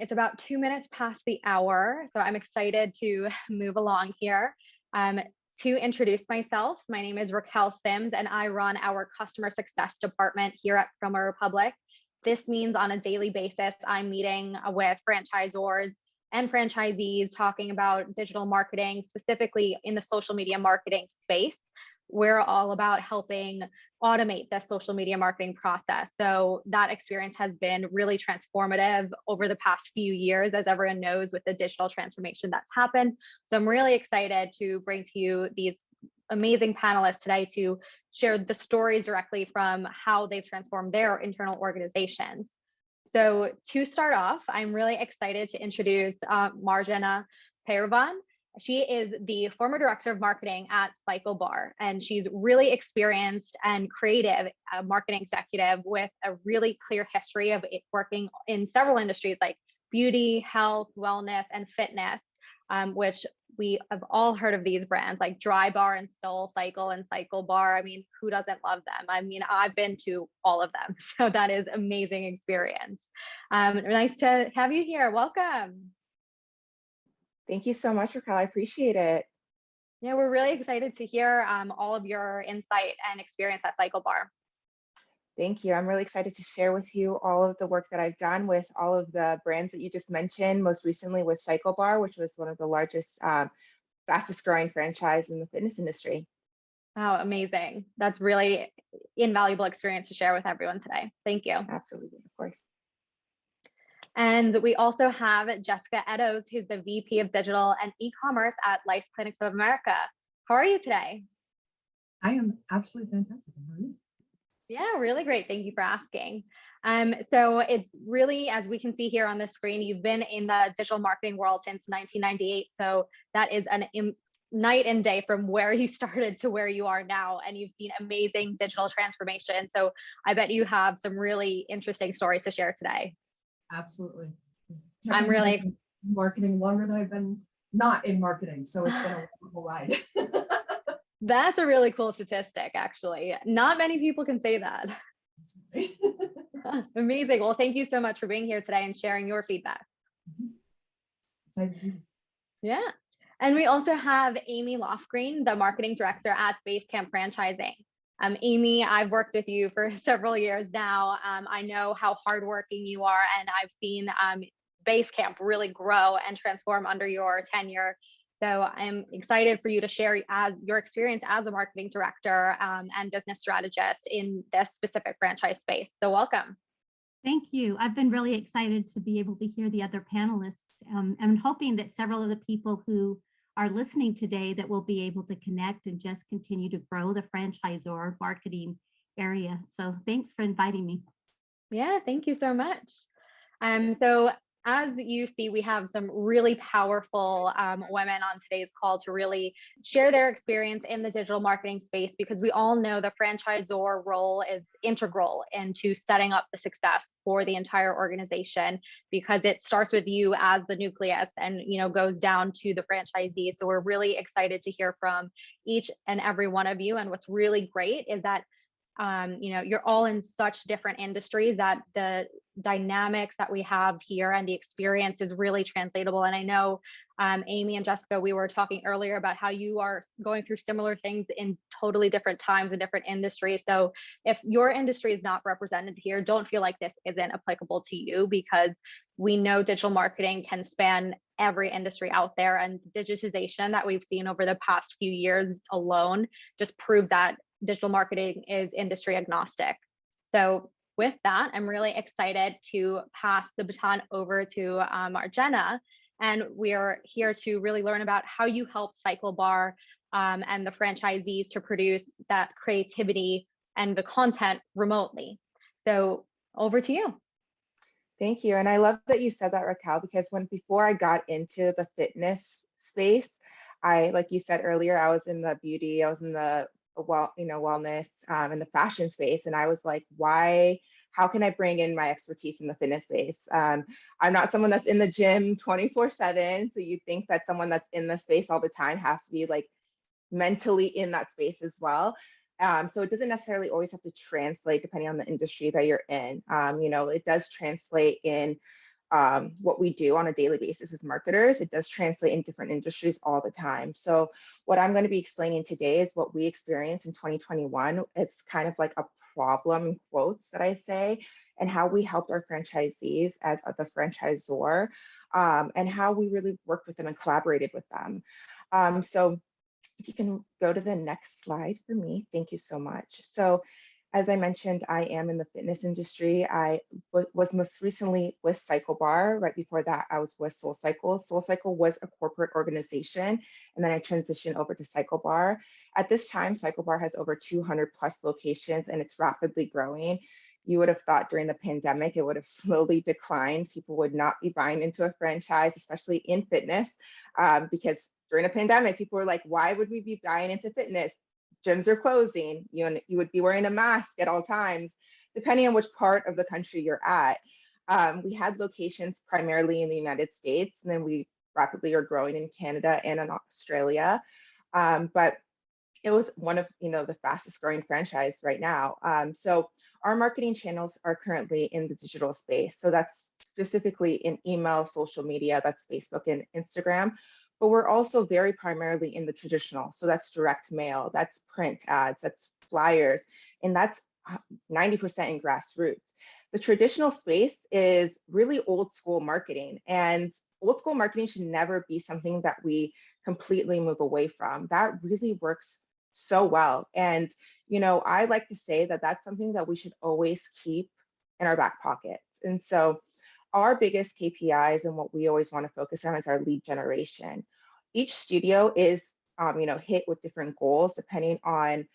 It's about 2 minutes past the hour, so I'm excited to move along here. To introduce myself, my name is Raakkel Sims, and I run our customer success department here at Promo Republic. This means on a daily basis, I'm meeting with franchisors and franchisees talking about digital marketing, specifically in the social media marketing space. We're all about helping automate the social media marketing process. So that experience has been really transformative over the past few years, as everyone knows, with the digital transformation that's happened. So I'm really excited to bring to you these amazing panelists today to share the stories directly from how they've transformed their internal organizations. So to start off, I'm really excited to introduce Marjaneh Peyrovan. She is the former director of marketing at CycleBar, and she's really experienced and creative marketing executive with a really clear history of working in several industries like beauty, health, wellness, and fitness, which we have all heard of these brands like Drybar and SoulCycle and CycleBar. I mean, who doesn't love them? I mean, I've been to all of them, so that is amazing experience. Nice to have you here. Welcome. Thank you so much, Raakkel. I appreciate it. Yeah, we're really excited to hear all of your insight and experience at CycleBar. Thank you. I'm really excited to share with you all of the work that I've done with all of the brands that you just mentioned, most recently with CycleBar, which was one of the largest, fastest growing franchise in the fitness industry. Oh, amazing. That's really invaluable experience to share with everyone today. Thank you. Absolutely, of course. And we also have Jessica Eddowes, who's the VP of Digital and E-commerce at Life Clinics of America. How are you today? I am absolutely fantastic. How are you? Yeah, really great. Thank you for asking. So it's really, as we can see here on the screen, you've been in the digital marketing world since 1998. So that is a night and day from where you started to where you are now. And you've seen amazing digital transformation. So I bet you have some really interesting stories to share today. Absolutely. I'm really marketing longer than I've been not in marketing. So it's been a wonderful ride. That's a really cool statistic, actually. Not many people can say that. Amazing. Well, thank you so much for being here today and sharing your feedback. Yeah. And we also have Amy Lofgreen, the marketing director at BaseCamp Franchising. Amy, I've worked with you for several years now. I know how hardworking you are, and I've seen BaseCamp really grow and transform under your tenure. So I'm excited for you to share your experience as a marketing director and business strategist in this specific franchise space. So welcome. Thank you. I've been really excited to be able to hear the other panelists. I'm hoping that several of the people who are listening today that will be able to connect and just continue to grow the franchisor marketing area. So thanks for inviting me. Yeah, thank you so much. So as you see, we have some really powerful women on today's call to really share their experience in the digital marketing space, because we all know the franchisor role is integral into setting up the success for the entire organization, because it starts with you as the nucleus and goes down to the franchisees. So we're really excited to hear from each and every one of you. And what's really great is that you're all in such different industries that the dynamics that we have here and the experience is really translatable. And I know Amy and Jessica, we were talking earlier about how you are going through similar things in totally different times and different industries. So if your industry is not represented here, don't feel like this isn't applicable to you, because we know digital marketing can span every industry out there, and digitization that we've seen over the past few years alone just proves that digital marketing is industry agnostic. So with that, I'm really excited to pass the baton over to Marjaneh, and we're here to really learn about how you help CycleBar and the franchisees to produce that creativity and the content remotely. So over to you. Thank you. And I love that you said that, Raakkel, because before I got into the fitness space, like you said earlier, I was in the beauty, I was in the wellness, in the fashion space. And I was like, how can I bring in my expertise in the fitness space? I'm not someone that's in the gym 24/7. So you think that someone that's in the space all the time has to be like mentally in that space as well. So it doesn't necessarily always have to translate depending on the industry that you're in. It does translate in what we do on a daily basis as marketers. It does translate in different industries all the time. So what I'm going to be explaining today is what we experienced in 2021. It's kind of like a problem in quotes that I say, and how we helped our franchisees as the franchisor, and how we really worked with them and collaborated with them. So if you can go to the next slide for me, thank you so much. So as I mentioned, I am in the fitness industry. I was most recently with CycleBar. Right before that, I was with SoulCycle. SoulCycle was a corporate organization, and then I transitioned over to CycleBar. At this time, CycleBar has over 200 plus locations, and it's rapidly growing. You would have thought during the pandemic, it would have slowly declined. People would not be buying into a franchise, especially in fitness, because during a pandemic, people were like, why would we be buying into fitness? Gyms are closing, you would be wearing a mask at all times, depending on which part of the country you're at. We had locations primarily in the United States, and then we rapidly are growing in Canada and in Australia. But it was one of the fastest growing franchise right now. So our marketing channels are currently in the digital space. So that's specifically in email, social media, that's Facebook and Instagram. But we're also very primarily in the traditional. So that's direct mail, that's print ads, that's flyers, and that's 90% in grassroots. The traditional space is really old school marketing, and old school marketing should never be something that we completely move away from. That really works so well. And, I like to say that that's something that we should always keep in our back pockets. And so our biggest KPIs and what we always want to focus on is our lead generation. Each studio is, hit with different goals depending on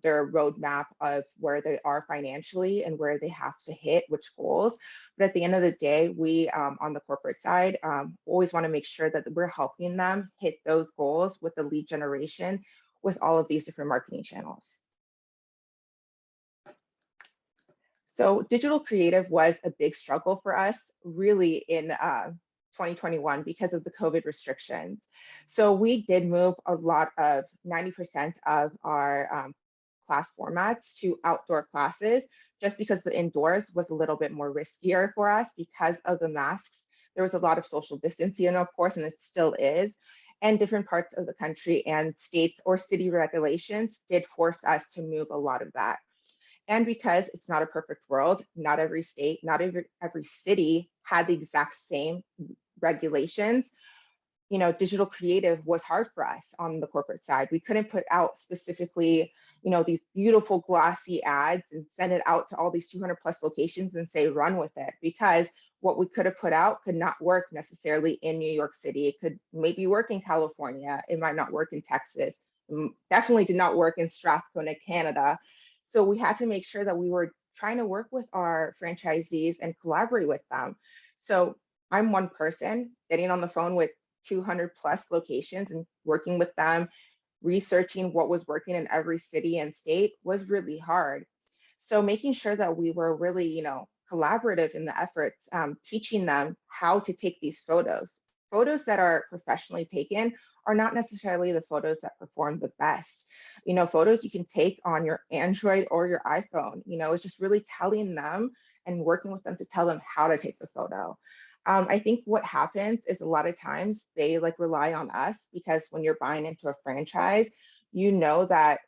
their roadmap of where they are financially and where they have to hit which goals. But at the end of the day, we on the corporate side always want to make sure that we're helping them hit those goals with the lead generation with all of these different marketing channels. So digital creative was a big struggle for us really in 2021 because of the COVID restrictions. So we did move a lot of 90% of our class formats to outdoor classes, just because the indoors was a little bit more riskier for us because of the masks. There was a lot of social distancing, of course, and it still is. And different parts of the country and states or city regulations did force us to move a lot of that. And because it's not a perfect world, not every state, not every city had the exact same regulations. Digital creative was hard for us on the corporate side. We couldn't put out specifically, these beautiful glossy ads and send it out to all these 200 plus locations and say, run with it, because what we could have put out could not work necessarily in New York City. It could maybe work in California. It might not work in Texas. Definitely did not work in Strathcona, Canada. So we had to make sure that we were trying to work with our franchisees and collaborate with them. So I'm one person getting on the phone with 200 plus locations and working with them, researching what was working in every city and state was really hard. So making sure that we were really, collaborative in the efforts, teaching them how to take these photos. Photos that are professionally taken are not necessarily the photos that perform the best. Photos you can take on your Android or your iPhone. It's just really telling them and working with them to tell them how to take the photo. I think what happens is a lot of times they rely on us, because when you're buying into a franchise, that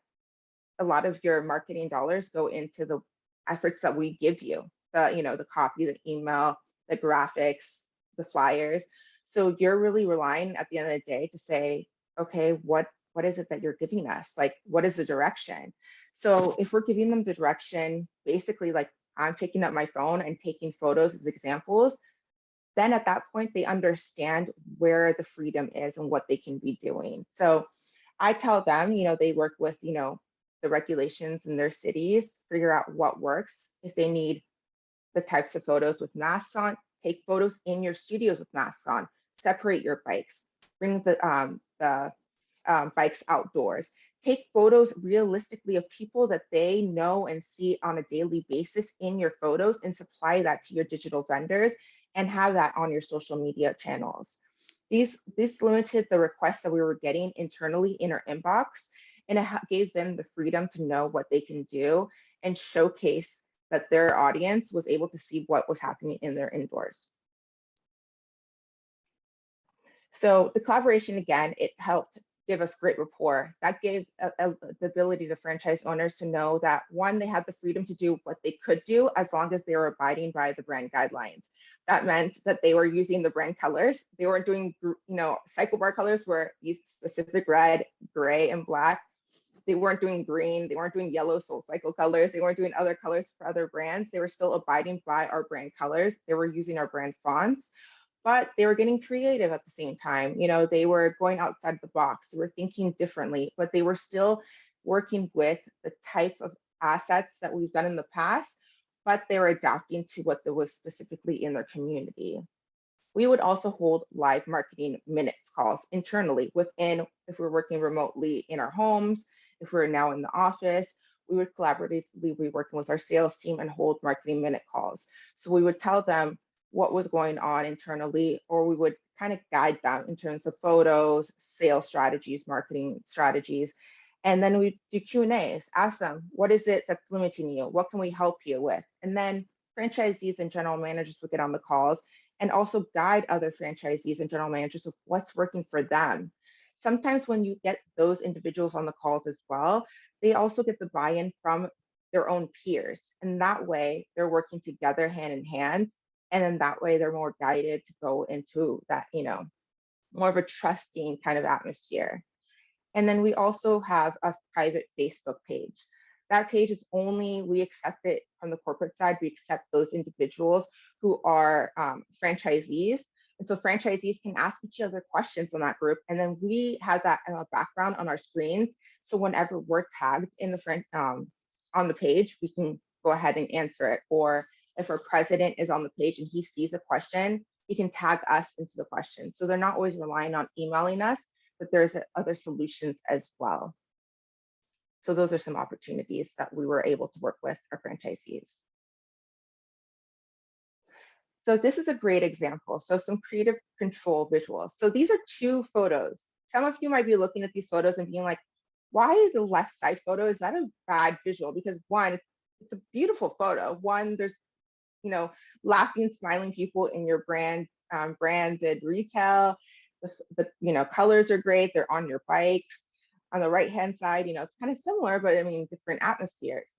a lot of your marketing dollars go into the efforts that we give you, the copy, the email, the graphics, the flyers. So you're really relying at the end of the day to say, okay, what is it that you're giving us? What is the direction? So if we're giving them the direction, basically I'm picking up my phone and taking photos as examples, then at that point they understand where the freedom is and what they can be doing. So I tell them, they work with, the regulations in their cities, figure out what works. If they need the types of photos with masks on, take photos in your studios with masks on, separate your bikes, bring the bikes outdoors, take photos realistically of people that they know and see on a daily basis in your photos, and supply that to your digital vendors and have that on your social media channels. This limited the requests that we were getting internally in our inbox, and it gave them the freedom to know what they can do and showcase that their audience was able to see what was happening in their indoors. So the collaboration, again, it helped give us great rapport. That gave the ability to franchise owners to know that, one, they had the freedom to do what they could do as long as they were abiding by the brand guidelines. That meant that they were using the brand colors. They weren't doing, CycleBar colors were these specific red, gray, and black. They weren't doing green. They weren't doing yellow SoulCycle colors. They weren't doing other colors for other brands. They were still abiding by our brand colors. They were using our brand fonts, but they were getting creative at the same time. They were going outside the box. They were thinking differently, but they were still working with the type of assets that we've done in the past, but they were adapting to what there was specifically in their community. We would also hold live marketing minutes calls internally within, if we're working remotely in our homes, if we're now in the office, we would collaboratively be working with our sales team and hold marketing minute calls. So we would tell them what was going on internally, or we would kind of guide them in terms of photos, sales strategies, marketing strategies. And then we do Q&As, ask them, what is it that's limiting you? What can we help you with? And then franchisees and general managers would get on the calls and also guide other franchisees and general managers of what's working for them. Sometimes when you get those individuals on the calls as well, they also get the buy-in from their own peers. And that way they're working together hand in hand. And then that way they're more guided to go into that, more of a trusting kind of atmosphere. And then we also have a private Facebook page. That page is only, we accept it from the corporate side, we accept those individuals who are franchisees. And so franchisees can ask each other questions on that group. And then we have that in the background on our screens. So whenever we're tagged in the on the page, we can go ahead and answer it. Or if our president is on the page and he sees a question, he can tag us into the question. So they're not always relying on emailing us, but there's other solutions as well. So those are some opportunities that we were able to work with our franchisees. So this is a great example. So some creative control visuals. So these are 2 photos. Some of you might be looking at these photos and being like, why is the left side photo? Is that a bad visual? Because one, it's a beautiful photo. One, there's, laughing, smiling people in your branded retail. The colors are great. They're on your bikes. On the right-hand side, it's kind of similar, but different atmospheres.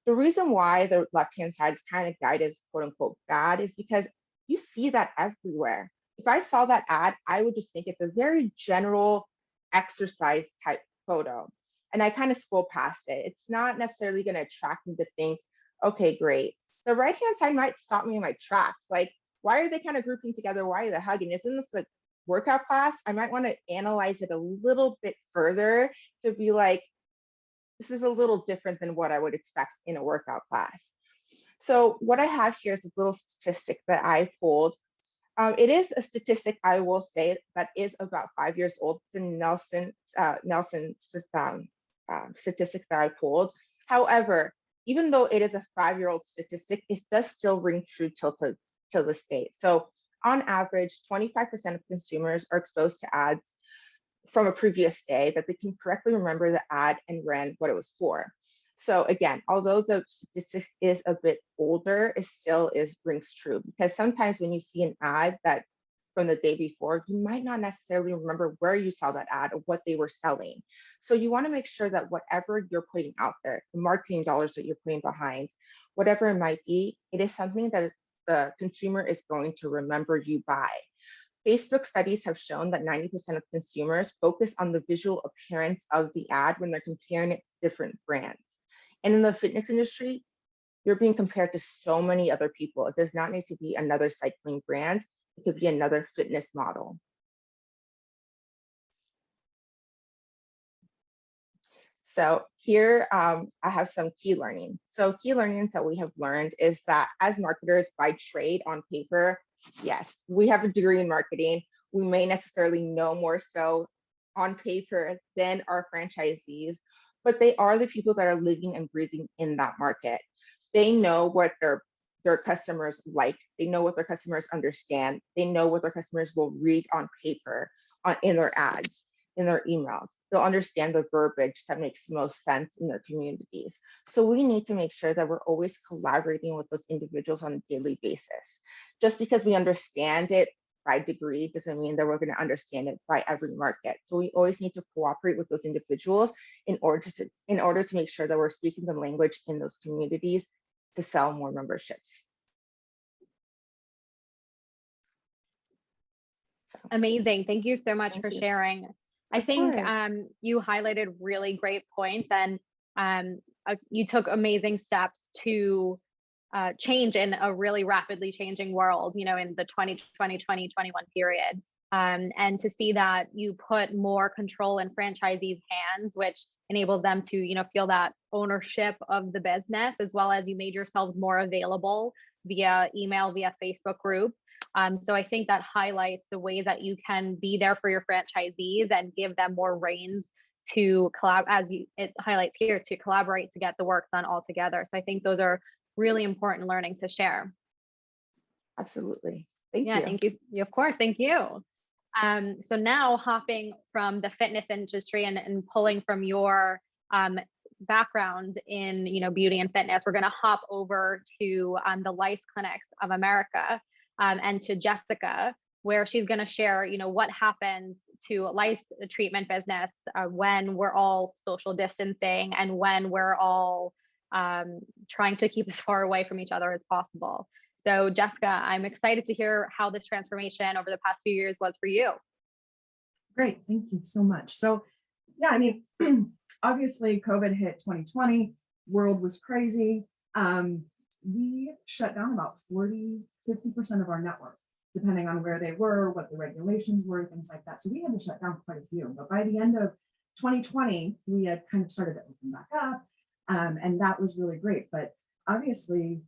The reason why the left-hand side is kind of guided as quote unquote bad is because you see that everywhere. If I saw that ad, I would just think it's a very general exercise type photo. And I kind of scroll past it. It's not necessarily going to attract me to think, okay, great. The right-hand side might stop me in my tracks. Like, why are they kind of grouping together? Why are they hugging? Isn't this like workout class? I might want to analyze it a little bit further to be like, this is a little different than what I would expect in a workout class. So what I have here is a little statistic that I pulled. It is a statistic, I will say, that is about 5 years old. It's a Nelson statistic that I pulled. However, even though it is a 5-year-old statistic, it does still ring true till this date. So on average, 25% of consumers are exposed to ads from a previous day that they can correctly remember the ad and ran what it was for. So again, although the statistic is a bit older, it still rings true, because sometimes when you see an ad that from the day before, you might not necessarily remember where you saw that ad or what they were selling. So you want to make sure that whatever you're putting out there, the marketing dollars that you're putting behind, whatever it might be, it is something that the consumer is going to remember you by. Facebook studies have shown that 90% of consumers focus on the visual appearance of the ad when they're comparing it to different brands. And in the fitness industry, you're being compared to so many other people. It does not need to be another cycling brand. It could be another fitness model. So here I have some key learning. So key learnings that we have learned is that as marketers by trade on paper, yes, we have a degree in marketing. We may necessarily know more so on paper than our franchisees, but they are the people that are living and breathing in that market. They know what their customers like. They know what their customers understand. They know what their customers will read on paper, in their ads, in their emails. They'll understand the verbiage that makes most sense in their communities. So we need to make sure that we're always collaborating with those individuals on a daily basis. Just because we understand it by degree doesn't mean that we're going to understand it by every market. So we always need to cooperate with those individuals in order to make sure that we're speaking the language in those communities to sell more memberships. Amazing. Thank you so much for sharing. I think you highlighted really great points, and you took amazing steps to change in a really rapidly changing world, you know, in the 2020-2021 period. And to see that you put more control in franchisees' hands, which enables them to, you know, feel that ownership of the business, as well as you made yourselves more available via email, via Facebook group. So I think that highlights the ways that you can be there for your franchisees and give them more reins to it highlights here, to collaborate to get the work done all together. So I think those are really important learning to share. Absolutely. Thank you. Thank you. Of course, thank you. So now hopping from the fitness industry and pulling from your background in, you know, beauty and fitness, we're going to hop over to the Lice Clinics of America and to Jessica, where she's going to share, you know, what happens to lice treatment business when we're all social distancing and when we're all trying to keep as far away from each other as possible. So Jessica, I'm excited to hear how this transformation over the past few years was for you. Great, thank you so much. So yeah, I mean, obviously COVID hit 2020, world was crazy. We shut down about 50% of our network, depending on where they were, what the regulations were, things like that. So we had to shut down quite a few. But by the end of 2020, we had kind of started to open back up. And that was really great. But obviously,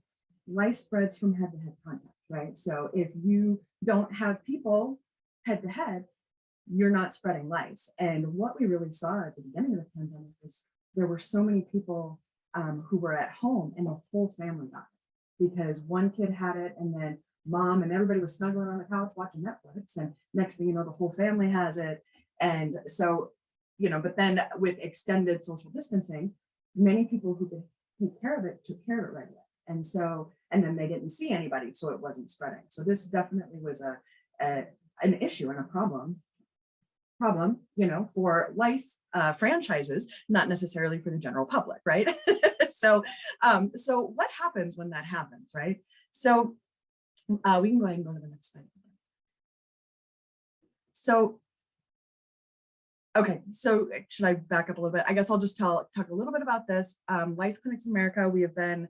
lice spreads from head-to-head contact, right? So if you don't have people head-to-head, you're not spreading lice. And what we really saw at the beginning of the pandemic was there were so many people who were at home, and the whole family got it because one kid had it, and then mom and everybody was snuggling on the couch watching Netflix, and next thing you know, the whole family has it. And so, you know, but then with extended social distancing, many people who could take care of it took care of it right away. And so, and then they didn't see anybody, so it wasn't spreading. So this definitely was an issue and a problem, you know, for lice franchises, not necessarily for the general public, right? So what happens when that happens, right? So we can go ahead and go to the next slide. So, okay, so should I back up a little bit? I guess I'll just talk a little bit about this. Lice Clinics America, we have an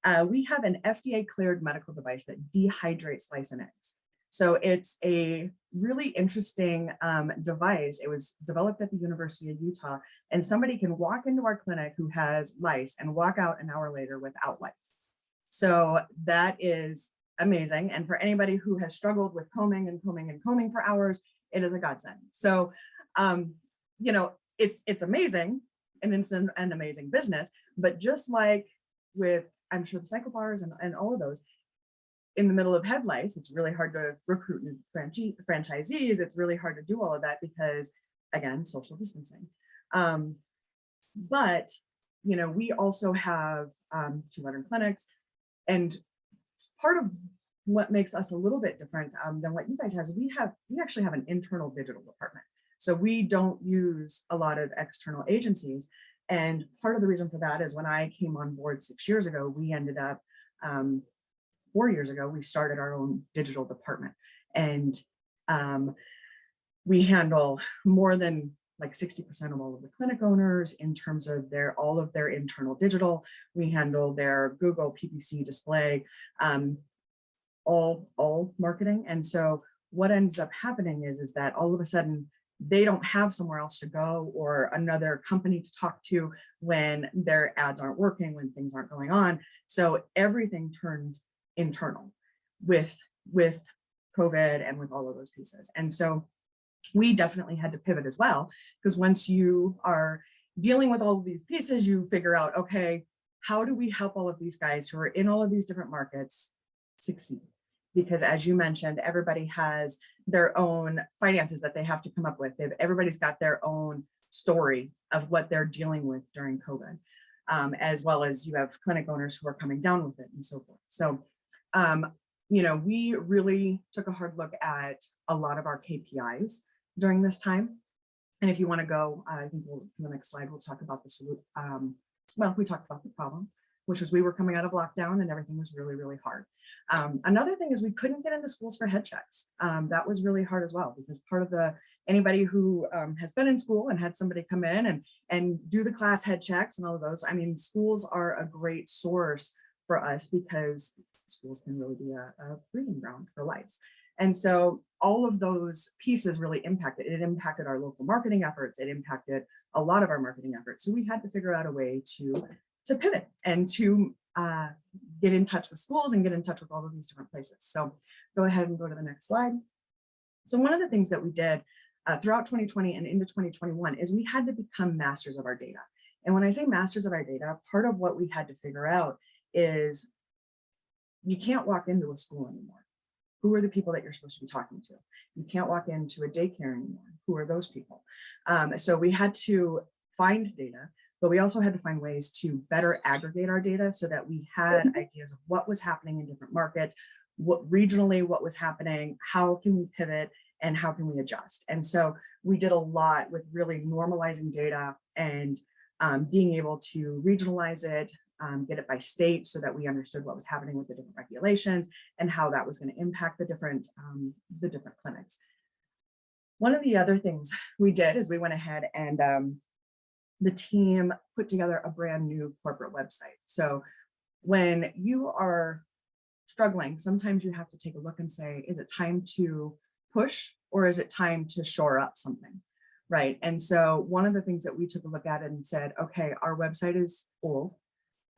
FDA cleared medical device that dehydrates lice and eggs. So it's a really interesting device. It was developed at the University of Utah, and somebody can walk into our clinic who has lice and walk out an hour later without lice. So that is amazing. And for anybody who has struggled with combing for hours, it is a godsend. So, you know, it's amazing, and it's an amazing business. But just like with, I'm sure, the CycleBars and all of those, in the middle of head lice, it's really hard to recruit new franchisees. It's really hard to do all of that because, again, social distancing. But, you know, we also have 200 clinics, and part of what makes us a little bit different than what you guys have is we actually have an internal digital department. So we don't use a lot of external agencies. And part of the reason for that is when I came on board 6 years ago, we ended up 4 years ago, we started our own digital department, and we handle more than like 60% of all of the clinic owners in terms of all of their internal digital. We handle their Google PPC display, all marketing. And so what ends up happening is that all of a sudden they don't have somewhere else to go or another company to talk to when their ads aren't working, when things aren't going on. So everything turned internal with COVID and with all of those pieces. And so we definitely had to pivot as well, because once you are dealing with all of these pieces, you figure out, okay, how do we help all of these guys who are in all of these different markets succeed? Because as you mentioned, everybody has their own finances that they have to come up with. Everybody's got their own story of what they're dealing with during COVID, as well as you have clinic owners who are coming down with it and so forth. So we really took a hard look at a lot of our KPIs during this time. And if you want to go, I think the next slide, we'll talk about the solution. Well, we talked about the problem, which was we were coming out of lockdown and everything was really, really hard. Another thing is we couldn't get into schools for head checks. That was really hard as well, because part of anybody who has been in school and had somebody come in and do the class head checks and all of those. I mean, schools are a great source for us because schools can really be a breeding ground for lice. And so all of those pieces really impacted. It impacted our local marketing efforts. It impacted a lot of our marketing efforts. So we had to figure out a way to pivot and to get in touch with schools and get in touch with all of these different places. So go ahead and go to the next slide. So one of the things that we did throughout 2020 and into 2021 is we had to become masters of our data. And when I say masters of our data, part of what we had to figure out is you can't walk into a school anymore. Who are the people that you're supposed to be talking to? You can't walk into a daycare anymore. Who are those people? So we had to find data, but we also had to find ways to better aggregate our data so that we had ideas of what was happening in different markets, regionally, what was happening, how can we pivot, and how can we adjust? And so we did a lot with really normalizing data and being able to regionalize it, get it by state so that we understood what was happening with the different regulations and how that was going to impact the different clinics. One of the other things we did is we went ahead and the team put together a brand new corporate website. So when you are struggling, sometimes you have to take a look and say, is it time to push or is it time to shore up something? Right. And so one of the things that we took a look at and said, okay, our website is old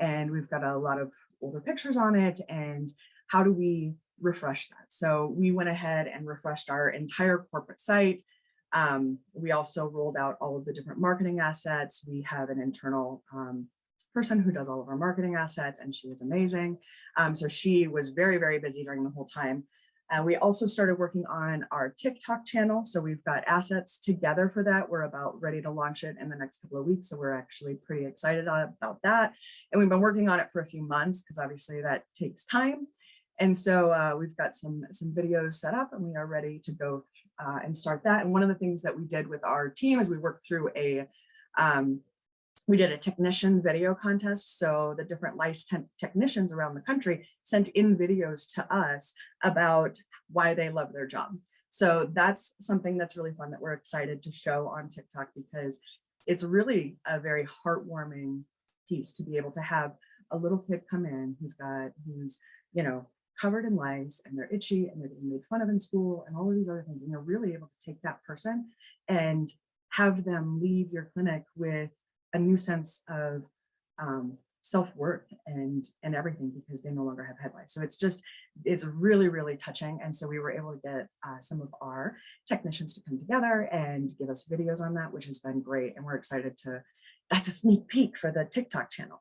and we've got a lot of older pictures on it. And how do we refresh that? So we went ahead and refreshed our entire corporate site. We also rolled out all of the different marketing assets. We have an internal person who does all of our marketing assets, and she is amazing. So she was very, very busy during the whole time. We also started working on our TikTok channel. So we've got assets together for that. We're about ready to launch it in the next couple of weeks. So we're actually pretty excited about that. And we've been working on it for a few months because obviously that takes time. And so we've got some videos set up and we are ready to go and start that. And one of the things that we did with our team is we worked through we did a technician video contest. So the different lice technicians around the country sent in videos to us about why they love their job. So that's something that's really fun that we're excited to show on TikTok because it's really a very heartwarming piece to be able to have a little kid come in who's covered in lice and they're itchy and they're getting made fun of in school and all of these other things. And you're really able to take that person and have them leave your clinic with a new sense of self-worth and everything because they no longer have head lice. So it's really, really touching. And so we were able to get some of our technicians to come together and give us videos on that, which has been great. And we're excited that's a sneak peek for the TikTok channel.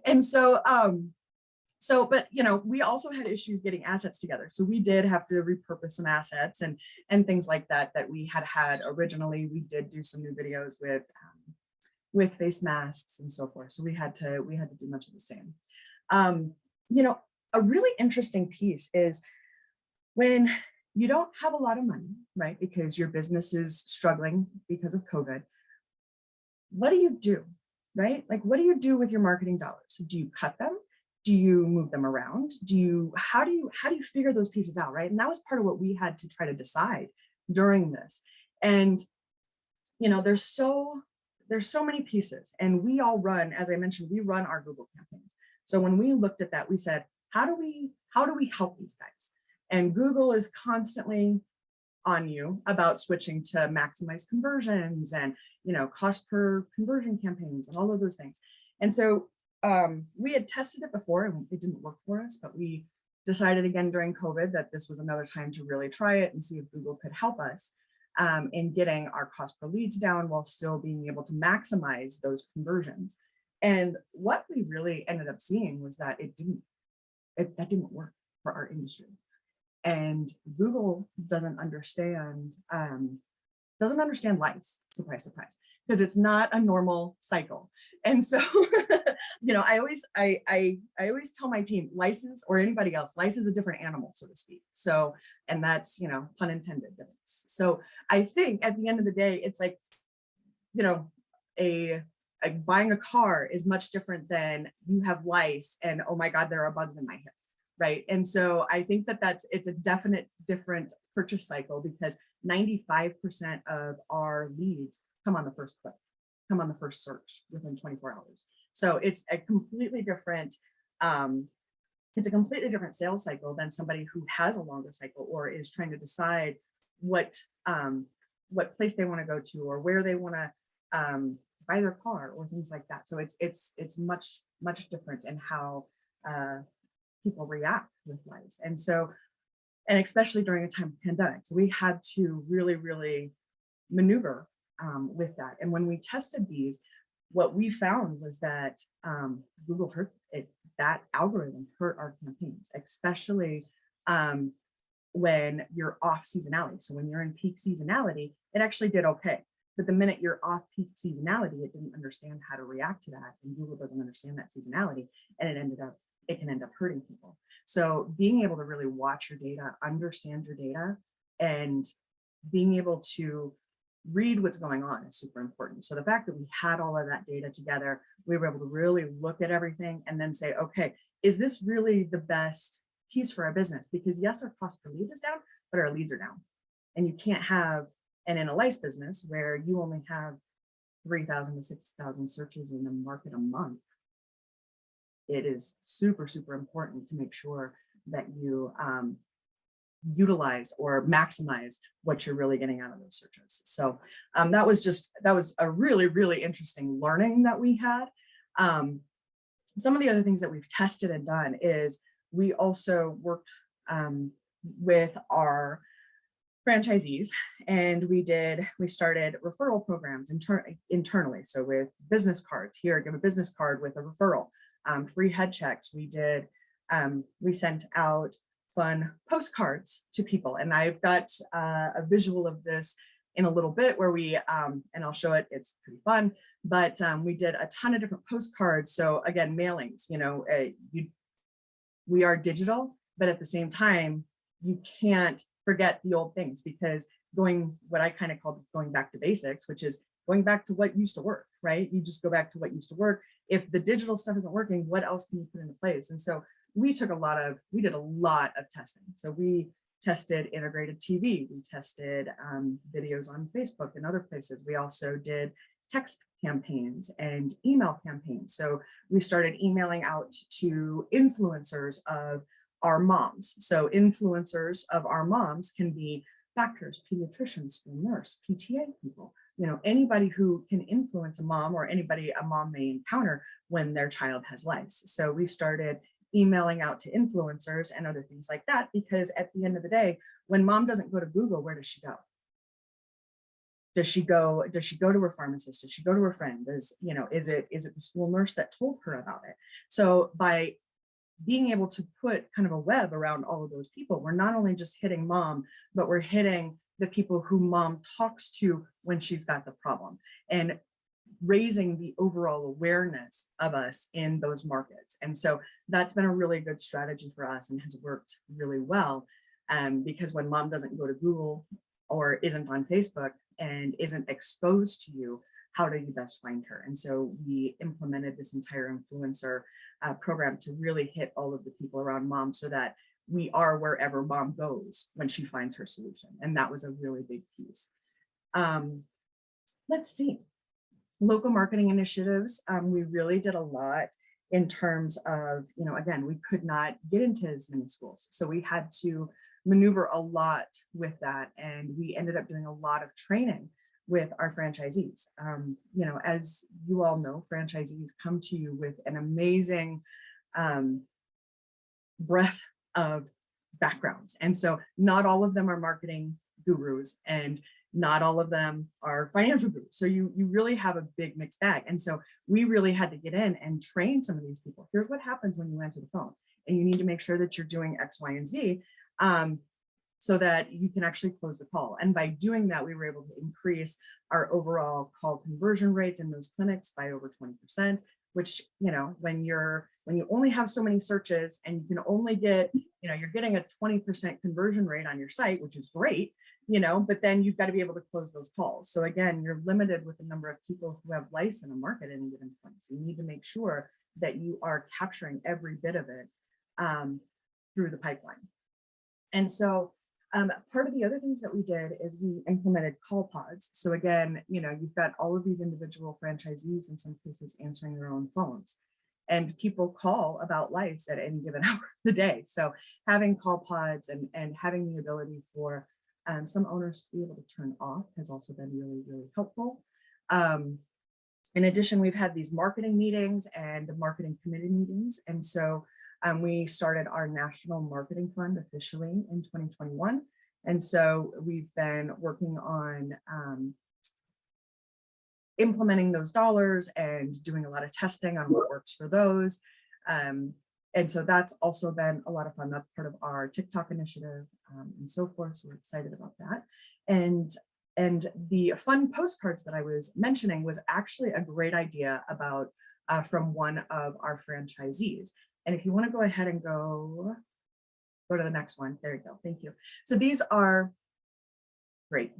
And so, but we also had issues getting assets together. So we did have to repurpose some assets and things like that we had originally. We did do some new videos with face masks and so forth. So we had to do much of the same. A really interesting piece is when you don't have a lot of money, right? Because your business is struggling because of COVID. What do you do, right? Like, what do you do with your marketing dollars? Do you cut them? Do you move them around? How do you figure those pieces out, right? And that was part of what we had to try to decide during this. And there's so many pieces, and we all run, as I mentioned, we run our Google campaigns. So when we looked at that, we said, how do we help these guys? And Google is constantly on you about switching to maximize conversions and cost per conversion campaigns and all of those things. And so we had tested it before and it didn't work for us, but we decided again during COVID that this was another time to really try it and see if Google could help us in getting our cost per leads down while still being able to maximize those conversions. And what we really ended up seeing was that that didn't work for our industry. And Google doesn't understand doesn't understand lice, surprise, surprise, because it's not a normal cycle. And so, I always tell my team, lice is, or anybody else, lice is a different animal, so to speak. So, and that's, pun intended. So I think at the end of the day, it's like, buying a car is much different than you have lice and, oh my God, there are bugs in my hair. Right. And so I think it's a definite different purchase cycle, because 95% of our leads come on the first click, come on the first search within 24 hours. So it's a completely different, sales cycle than somebody who has a longer cycle or is trying to decide what place they want to go to or where they want to buy their car or things like that. So it's much, much different in how people react with lice. And so, and especially during a time of pandemic. So we had to really, really maneuver with that. And when we tested these, what we found was that Google hurt it, that algorithm hurt our campaigns, especially when you're off seasonality. So when you're in peak seasonality, it actually did okay. But the minute you're off peak seasonality, it didn't understand how to react to that. And Google doesn't understand that seasonality. And it can end up hurting people. So being able to really watch your data, understand your data, and being able to read what's going on is super important. So the fact that we had all of that data together, we were able to really look at everything and then say, okay, is this really the best piece for our business? Because yes, our cost per lead is down, but our leads are down. And you can't have, and in a lice business where you only have 3,000 to 6,000 searches in the market a month, it is super, super important to make sure that you utilize or maximize what you're really getting out of those searches. So that was a really, really interesting learning that we had. Some of the other things that we've tested and done is we also worked with our franchisees, and we started referral programs internally. So with business cards, here, give a business card with a referral. Free head checks. We sent out fun postcards to people. And I've got a visual of this in a little bit where and I'll show it, it's pretty fun, but we did a ton of different postcards. So again, mailings, we are digital, but at the same time, you can't forget the old things, because what I kind of called going back to basics, which is going back to what used to work, right? You just go back to what used to work. If the digital stuff isn't working, what else can you put into place? And so we did a lot of testing. So we tested integrated TV, we tested videos on Facebook and other places. We also did text campaigns and email campaigns. So we started emailing out to influencers of our moms. So influencers of our moms can be doctors, pediatricians, school nurse, PTA people, anybody who can influence a mom or anybody a mom may encounter when their child has lice. So we started emailing out to influencers and other things like that, because at the end of the day, when mom doesn't go to Google, where does she go? Does she go to her pharmacist? Does she go to her friend? Is it the school nurse that told her about it? So by being able to put kind of a web around all of those people, we're not only just hitting mom, but we're hitting the people who mom talks to when she's got the problem, and raising the overall awareness of us in those markets. And so that's been a really good strategy for us and has worked really well, because when mom doesn't go to Google or isn't on Facebook and isn't exposed to you, how do you best find her? And so we implemented this entire influencer program to really hit all of the people around mom, so that we are wherever mom goes when she finds her solution. And that was a really big piece. Let's see. Local marketing initiatives. We really did a lot in terms of, again, we could not get into as many schools. So we had to maneuver a lot with that. And we ended up doing a lot of training with our franchisees. As you all know, franchisees come to you with an amazing breadth of backgrounds. And so not all of them are marketing gurus, and not all of them are financial gurus. So you really have a big mixed bag. And so we really had to get in and train some of these people. Here's what happens when you answer the phone, and you need to make sure that you're doing X, Y, and Z. so that you can actually close the call. And by doing that, we were able to increase our overall call conversion rates in those clinics by over 20%, which, you know, when you only have so many searches and you can only get, you know, you're getting a 20% conversion rate on your site, which is great, you know, but then you've got to be able to close those calls. So again, you're limited with the number of people who have lice in a market at any given point. So you need to make sure that you are capturing every bit of it through the pipeline. And so part of the other things that we did is we implemented call pods. So again, you know, you've got all of these individual franchisees in some cases answering their own phones, and people call about lice at any given hour of the day. So having call pods and having the ability for some owners to be able to turn off has also been really, really helpful. In addition, we've had these marketing meetings and marketing committee meetings. And so we started our National Marketing Fund officially in 2021. And so we've been working on implementing those dollars and doing a lot of testing on what works for those. And so that's also been a lot of fun. That's part of our TikTok initiative and so forth. So we're excited about that. And the fun postcards that I was mentioning was actually a great idea about from one of our franchisees. And if you want to go ahead and go to the next one. There you go. Thank you. So these are great.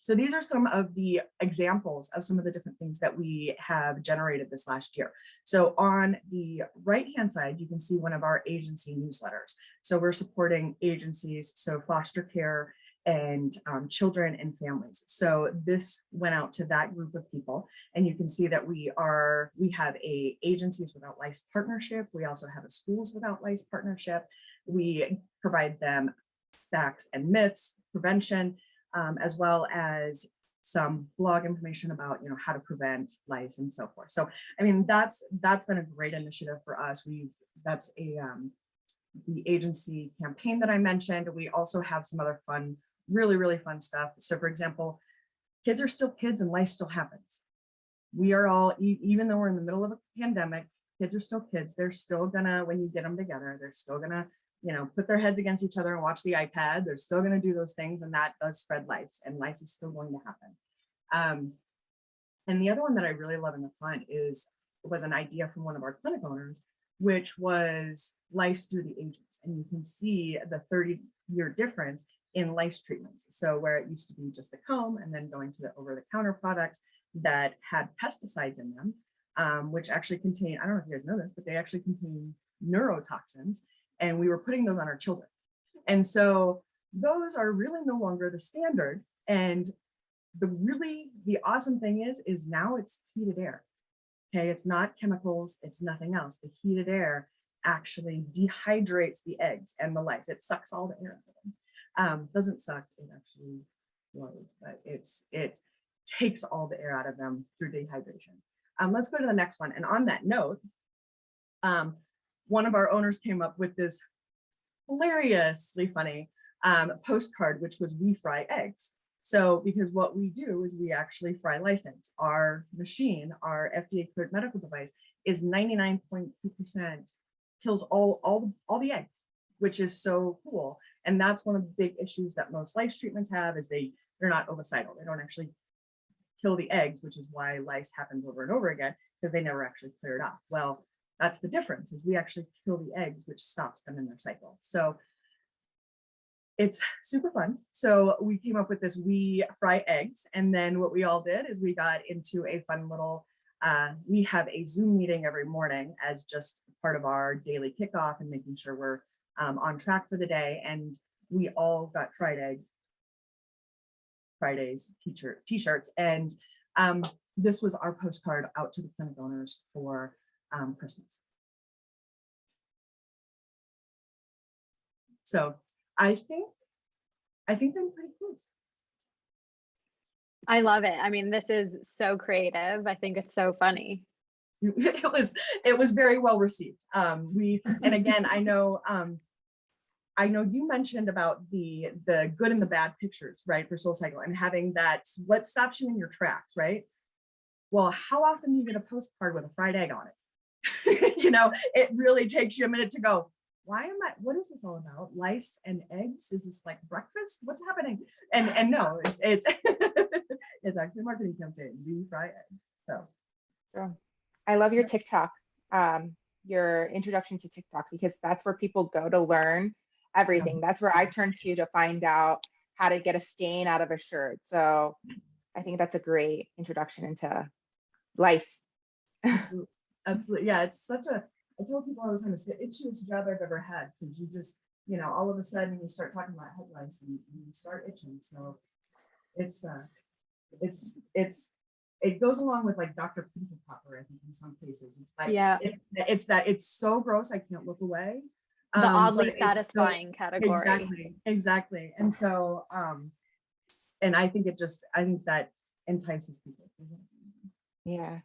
So these are some of the examples of some of the different things that we have generated this last year. So on the right-hand side, you can see one of our agency newsletters. So we're supporting agencies, so foster care and children and families. So this went out to that group of people, and you can see that we have a Agencies Without Lice partnership. We also have a Schools Without Lice partnership. We provide them facts and myths, prevention, as well as some blog information about, you know, how to prevent lice and so forth. So, I mean, that's been a great initiative for us. That's the agency campaign that I mentioned. We also have some other fun, really, really fun stuff. So for example, kids are still kids and life still happens. We are all, even though we're in the middle of a pandemic, kids are still kids. They're still gonna, when you get them together, they're still gonna, you know, put their heads against each other and watch the iPad. They're still gonna do those things, and that does spread lice, and lice is still going to happen. And the other one that I really love in the front was an idea from one of our clinic owners, which was lice through the ages. And you can see the 30-year difference in lice treatments. So where it used to be just the comb and then going to the over-the-counter products that had pesticides in them, which actually contain, I don't know if you guys know this, but they actually contain neurotoxins, and we were putting those on our children. And so those are really no longer the standard. And the awesome thing is now it's heated air. Okay, it's not chemicals, it's nothing else. The heated air actually dehydrates the eggs and the lice. It sucks all the air out of them. Doesn't suck, it actually blows, but it takes all the air out of them through dehydration. Let's go to the next one. And on that note, one of our owners came up with this hilariously funny postcard, which was "We Fry Eggs." So because what we do is we actually fry lice eggs. Our machine, our FDA cleared medical device, is 99.2% kills all the eggs, which is so cool. And that's one of the big issues that most lice treatments have, is they're not ovicidal. They don't actually kill the eggs, which is why lice happens over and over again, because they never actually clear it off. Well, that's the difference, is we actually kill the eggs, which stops them in their cycle. So it's super fun. So we came up with this "We Fry Eggs." And then what we all did is we got into a fun little, we have a Zoom meeting every morning as just part of our daily kickoff and making sure we're on track for the day. And we all got Fridays t-shirts. And this was our postcard out to the clinic owners for Christmas. So I think I'm pretty close. I love it. I mean, this is so creative. I think it's so funny. It was very well received. And again, I know you mentioned about the good and the bad pictures, right, for SoulCycle, and having that, what stops you in your tracks, right? Well, how often do you get a postcard with a fried egg on it? You know, it really takes you a minute to go, what is this all about? Lice and eggs? Is this like breakfast? What's happening? And no, it's it's actually a marketing campaign. We fry eggs. So I love your TikTok, your introduction to TikTok, because that's where people go to learn everything. That's where I turn to find out how to get a stain out of a shirt. So I think that's a great introduction into lice. Absolutely. Yeah, it's such a, I tell people all the time, it's the itchiest job I've ever had, because you just, all of a sudden you start talking about head lice and you start itching. So it goes along with like Dr. Pimple Popper, I think, in some cases. It's like, it's so gross, I can't look away. The oddly satisfying category. Exactly. And so, and I think that entices people. Yeah.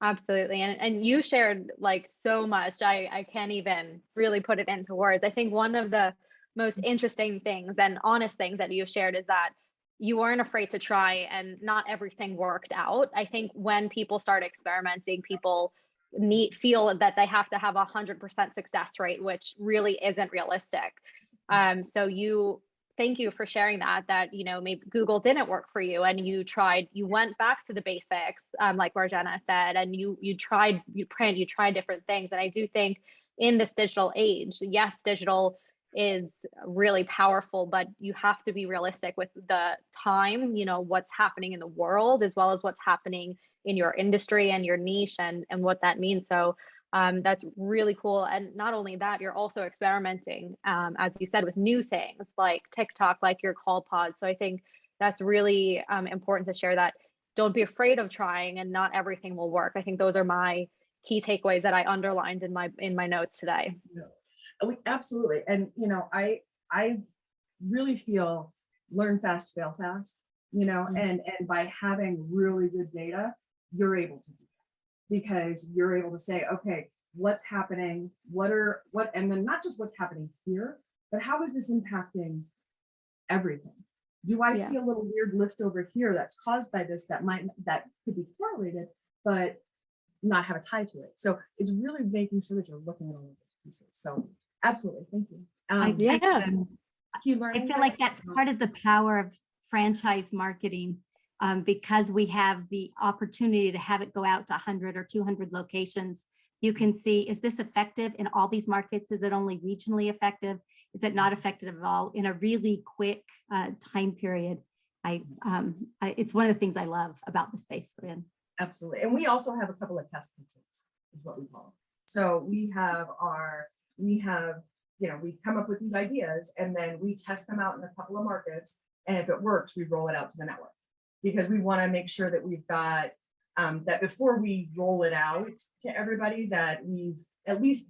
Absolutely. And you shared like so much. I can't even really put it into words. I think one of the most interesting things and honest things that you shared is that you weren't afraid to try, and not everything worked out. I think when people start experimenting, people feel that they have to have 100% success rate, which really isn't realistic. So thank you for sharing that maybe Google didn't work for you, and you went back to the basics, like Marjaneh said, and you tried different things. And I do think in this digital age, yes, digital is really powerful, but you have to be realistic with the time, what's happening in the world, as well as what's happening in your industry and your niche, and what that means. So that's really cool. And not only that, you're also experimenting, as you said, with new things like TikTok, like your call pod. So I think that's really important to share that. Don't be afraid of trying, and not everything will work. I think those are my key takeaways that I underlined in my notes today. Absolutely. And, I really feel learn fast, fail fast, and by having really good data, you're able to do that, because you're able to say, okay, what's happening? And then not just what's happening here, but how is this impacting everything? Do I see a little weird lift over here that's caused by this that could be correlated, but not have a tie to it? So it's really making sure that you're looking at all of those pieces. So absolutely, thank you. I feel like that's part of the power of franchise marketing, because we have the opportunity to have it go out to 100 or 200 locations. You can see, is this effective in all these markets? Is it only regionally effective? Is it not effective at all in a really quick time period? It's one of the things I love about the space we're in. Absolutely. And we also have a couple of test kitchens, is what we call them. So we come up with these ideas, and then we test them out in a couple of markets. And if it works, we roll it out to the network, because we want to make sure that we've got that before we roll it out to everybody, that we've at least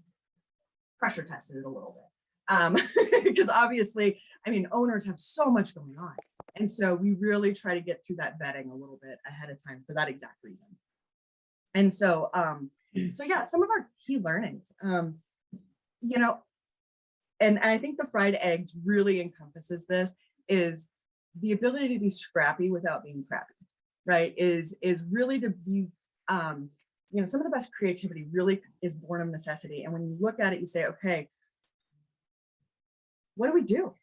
pressure tested it a little bit. Because obviously, owners have so much going on. And so we really try to get through that vetting a little bit ahead of time for that exact reason. And so, some of our key learnings, and I think the fried eggs really encompasses this, is the ability to be scrappy without being crappy, right? Is really to be, some of the best creativity really is born of necessity. And when you look at it, you say, okay, what do we do?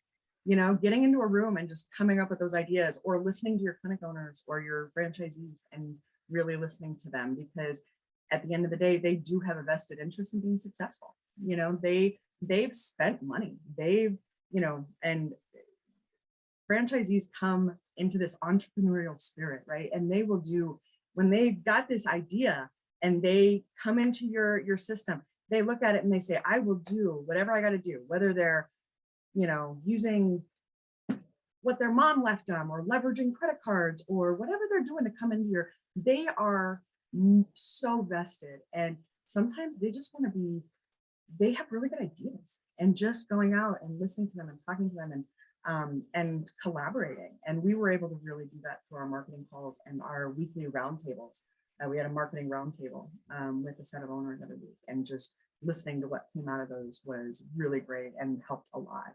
Getting into a room and just coming up with those ideas, or listening to your clinic owners or your franchisees and really listening to them, because at the end of the day, they do have a vested interest in being successful. They've spent money, and franchisees come into this entrepreneurial spirit, right? And they will do, when they've got this idea and they come into your system, they look at it and they say, I will do whatever I got to do, whether they're, using what their mom left them, or leveraging credit cards, or whatever they're doing to come into they are so vested. And sometimes they just want to they have really good ideas, and just going out and listening to them and talking to them and collaborating. And we were able to really do that through our marketing calls and our weekly roundtables. We had a marketing roundtable with a set of owners every week, and just listening to what came out of those was really great and helped a lot.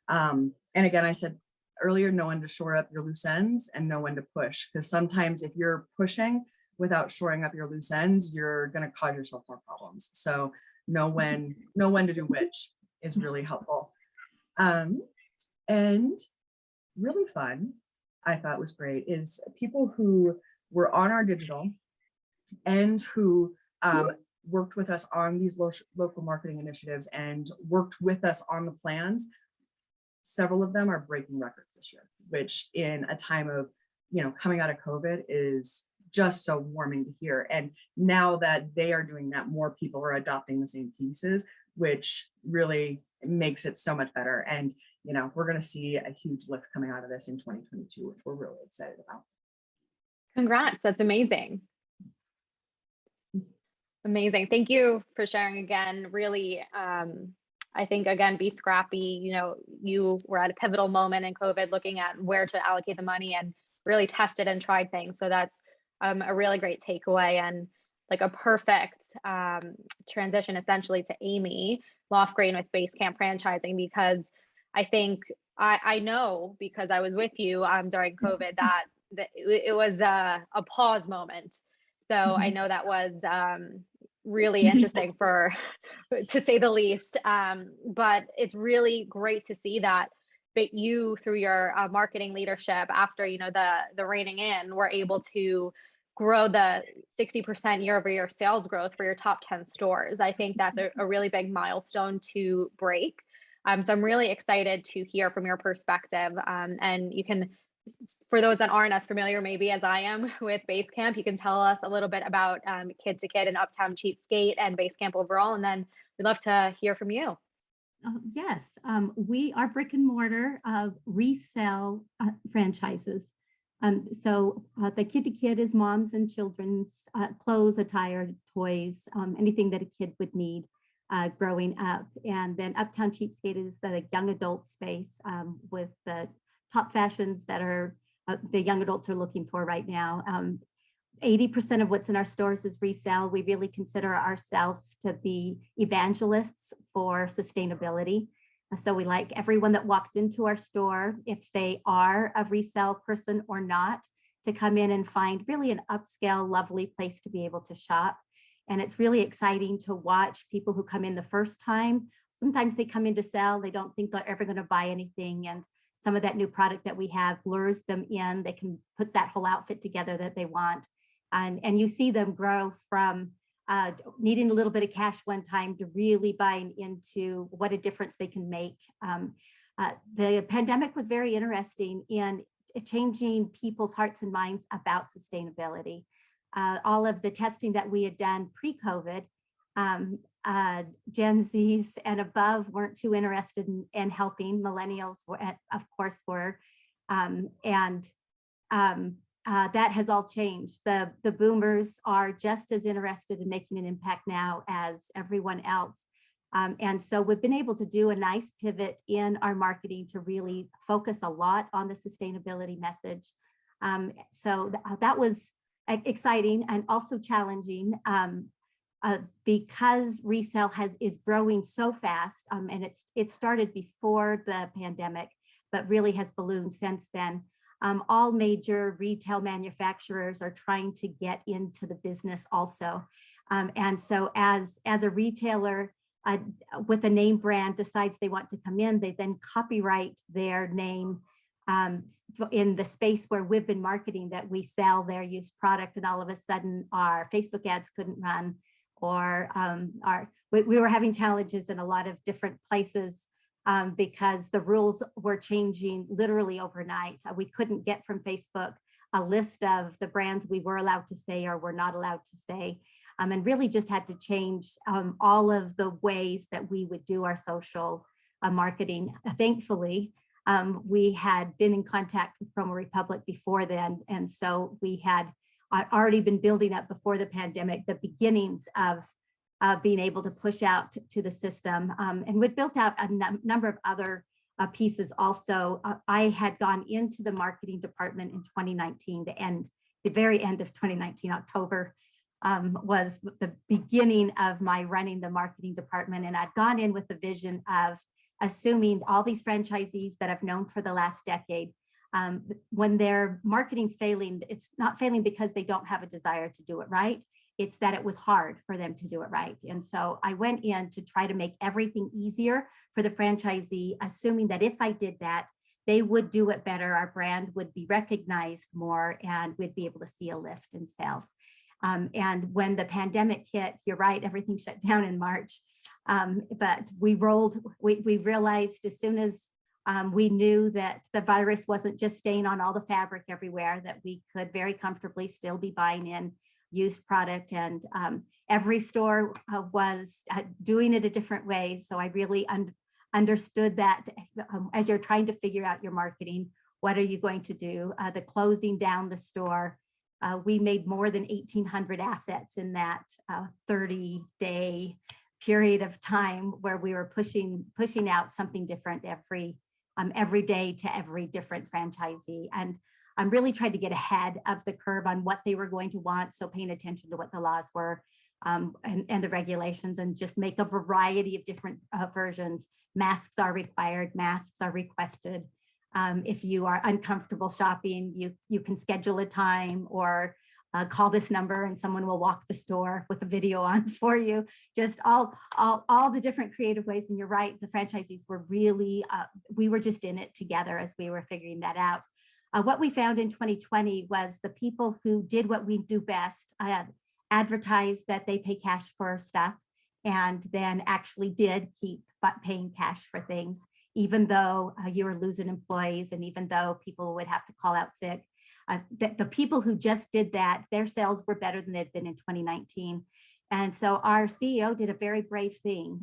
And again, I said earlier, know when to shore up your loose ends and know when to push, because sometimes if you're pushing without shoring up your loose ends, you're going to cause yourself more problems. So know when to do which is really helpful. And really fun, I thought was great, is people who were on our digital and who worked with us on these local marketing initiatives and worked with us on the plans. Several of them are breaking records this year, which in a time of, coming out of COVID is just so warming to hear. And now that they are doing that, more people are adopting the same pieces, which really makes it so much better. And, we're going to see a huge lift coming out of this in 2022, which we're really excited about. Congrats, that's amazing. Amazing. Thank you for sharing again. Really, I think, again, be scrappy. You were at a pivotal moment in COVID looking at where to allocate the money and really tested and tried things. So that's a really great takeaway and like a perfect transition essentially to Amy Lofgreen with BaseCamp franchising, because I think I know, because I was with you during COVID, that it was a pause moment. So I know that was really interesting to say the least. But it's really great to see that you, through your marketing leadership after, the reining in, were able to grow the 60% year-over-year sales growth for your top 10 stores. I think that's a really big milestone to break. So I'm really excited to hear from your perspective. And you can, for those that aren't as familiar maybe as I am with BaseCamp, you can tell us a little bit about Kid to Kid and Uptown Cheapskate and BaseCamp overall, and then we'd love to hear from you. Yes, we are brick and mortar resell franchises. So the Kid to Kid is moms and children's clothes, attire, toys, anything that a kid would need growing up. And then Uptown Cheapskate is the young adult space with the top fashions that are the young adults are looking for right now. 80% of what's in our stores is resale. We really consider ourselves to be evangelists for sustainability. So we like everyone that walks into our store, if they are a resale person or not, to come in and find really an upscale, lovely place to be able to shop. And it's really exciting to watch people who come in the first time. Sometimes they come in to sell, they don't think they're ever going to buy anything. And some of that new product that we have lures them in. They can put that whole outfit together that they want. And you see them grow from needing a little bit of cash one time to really buying into what a difference they can make. The pandemic was very interesting in changing people's hearts and minds about sustainability. All of the testing that we had done pre-COVID, Gen Zs and above weren't too interested in helping. Millennials, of course, were. That has all changed. The boomers are just as interested in making an impact now as everyone else. And so we've been able to do a nice pivot in our marketing to really focus a lot on the sustainability message. So that was exciting and also challenging because resale is growing so fast, and it started before the pandemic, but really has ballooned since then. All major retail manufacturers are trying to get into the business also. And so as a retailer with a name brand decides they want to come in, they then copyright their name in the space where we've been marketing that we sell their used product, and all of a sudden our Facebook ads couldn't run, or we were having challenges in a lot of different places because the rules were changing literally overnight. We couldn't get from Facebook a list of the brands we were allowed to say or were not allowed to say, and really just had to change all of the ways that we would do our social marketing. Thankfully, we had been in contact with Promo Republic before then, and so we had already been building up before the pandemic the beginnings of being able to push out to the system. And we'd built out a number of other pieces also. I had gone into the marketing department in 2019, the very end of 2019, October was the beginning of my running the marketing department. And I'd gone in with the vision of assuming all these franchisees that I've known for the last decade, when their marketing's failing, it's not failing because they don't have a desire to do it right. It's that it was hard for them to do it right. And so I went in to try to make everything easier for the franchisee, assuming that if I did that, they would do it better, our brand would be recognized more, and we'd be able to see a lift in sales. And when the pandemic hit, you're right, everything shut down in March. But we realized as soon as we knew that the virus wasn't just staying on all the fabric everywhere, that we could very comfortably still be buying in used product. And every store was doing it a different way. So I really understood that as you're trying to figure out your marketing, what are you going to do? The closing down the store. We made more than 1,800 assets in that 30-day period of time where we were pushing out something different every day to every different franchisee. And I'm really trying to get ahead of the curve on what they were going to want. So paying attention to what the laws were and the regulations, and just make a variety of different versions. Masks are required, masks are requested. If you are uncomfortable shopping, you can schedule a time or call this number and someone will walk the store with a video on for you. Just all the different creative ways. And you're right, the franchisees were really, we were just in it together as we were figuring that out. What we found in 2020 was the people who did what we do best, advertised that they pay cash for stuff, and then actually did keep paying cash for things, even though you were losing employees and even though people would have to call out sick. The people who just did that, their sales were better than they'd been in 2019. And so our CEO did a very brave thing.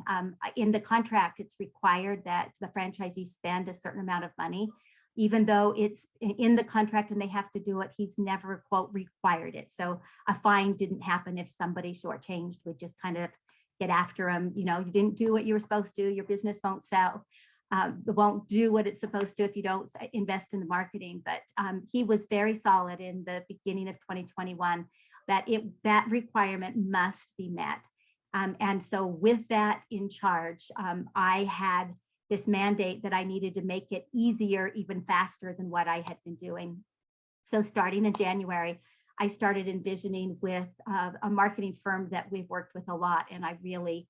In the contract, it's required that the franchisee spend a certain amount of money, even though it's in the contract and they have to do it. He's never, quote, required it. So a fine didn't happen if somebody shortchanged. We just kind of get after them. You know, you didn't do what you were supposed to, your business won't sell. It won't do what it's supposed to if you don't invest in the marketing. But he was very solid in the beginning of 2021 that that requirement must be met. And so with that in charge, I had this mandate that I needed to make it easier, even faster than what I had been doing. So starting in January, I started envisioning with a marketing firm that we've worked with a lot, and I really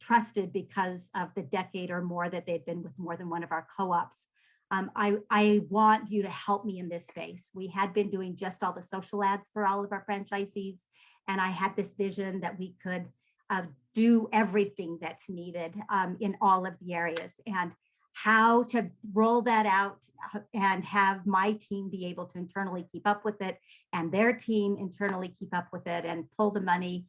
trusted because of the decade or more that they'd been with more than one of our co-ops. I want you to help me in this space. We had been doing just all the social ads for all of our franchisees, and I had this vision that we could do everything that's needed in all of the areas, and how to roll that out and have my team be able to internally keep up with it and their team internally keep up with it and pull the money